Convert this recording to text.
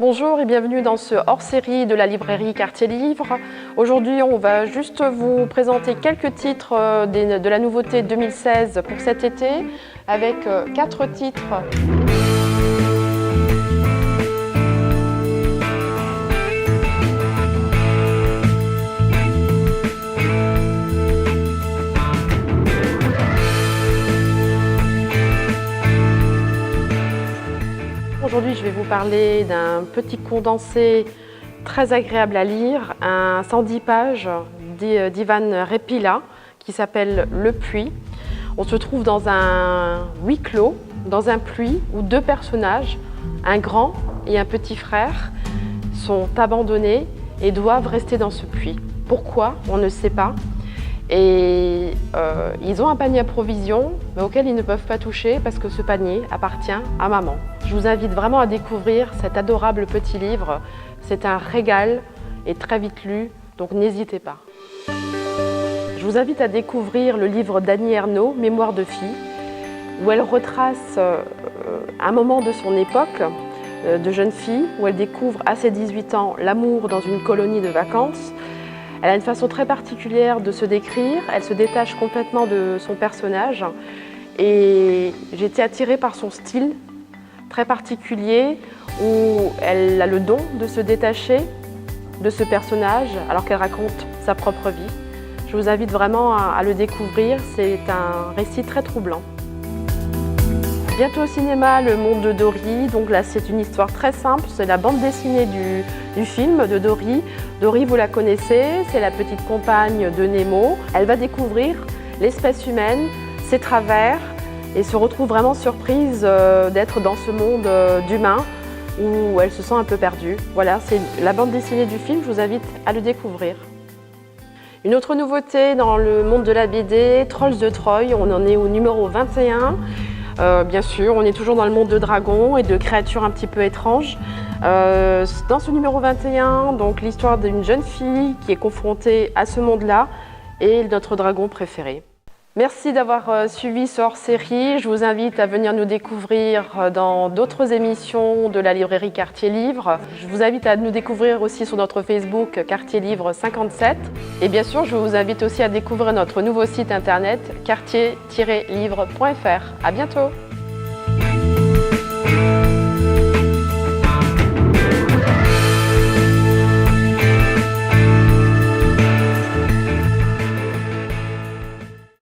Bonjour et bienvenue dans ce hors-série de la librairie Quartier Livre. Aujourd'hui, on va juste vous présenter quelques titres de la nouveauté 2016 pour cet été, avec 4 titres. Aujourd'hui, je vais vous parler d'un petit condensé très agréable à lire, un 110 pages d'Ivan Repila qui s'appelle Le Puits. On se trouve dans un huis clos, dans un puits où 2 personnages, un grand et un petit frère, sont abandonnés et doivent rester dans ce puits. Pourquoi? On ne sait pas. Et ils ont un panier à provisions, mais auquel ils ne peuvent pas toucher parce que ce panier appartient à maman. Je vous invite vraiment à découvrir cet adorable petit livre. C'est un régal et très vite lu, donc n'hésitez pas. Je vous invite à découvrir le livre d'Annie Ernaux, Mémoire de fille, où elle retrace un moment de son époque de jeune fille, où elle découvre à ses 18 ans l'amour dans une colonie de vacances. Elle a une façon très particulière de se décrire, elle se détache complètement de son personnage et j'ai été attirée par son style très particulier où elle a le don de se détacher de ce personnage alors qu'elle raconte sa propre vie. Je vous invite vraiment à le découvrir, c'est un récit très troublant. Bientôt au cinéma, Le Monde de Dory. Donc là, c'est une histoire très simple. C'est la bande dessinée du film de Dory. Dory, vous la connaissez, c'est la petite compagne de Nemo. Elle va découvrir l'espèce humaine, ses travers, et se retrouve vraiment surprise d'être dans ce monde d'humains où elle se sent un peu perdue. Voilà, c'est la bande dessinée du film. Je vous invite à le découvrir. Une autre nouveauté dans le monde de la BD, Trolls de Troy. On en est au numéro 21. Bien sûr, on est toujours dans le monde de dragons et de créatures un petit peu étranges. Dans ce numéro 21, donc l'histoire d'une jeune fille qui est confrontée à ce monde-là et notre dragon préféré. Merci d'avoir suivi ce hors-série. Je vous invite à venir nous découvrir dans d'autres émissions de la librairie Quartier Livre. Je vous invite à nous découvrir aussi sur notre Facebook Quartier Livre 57. Et bien sûr, je vous invite aussi à découvrir notre nouveau site internet quartier-livre.fr. À bientôt!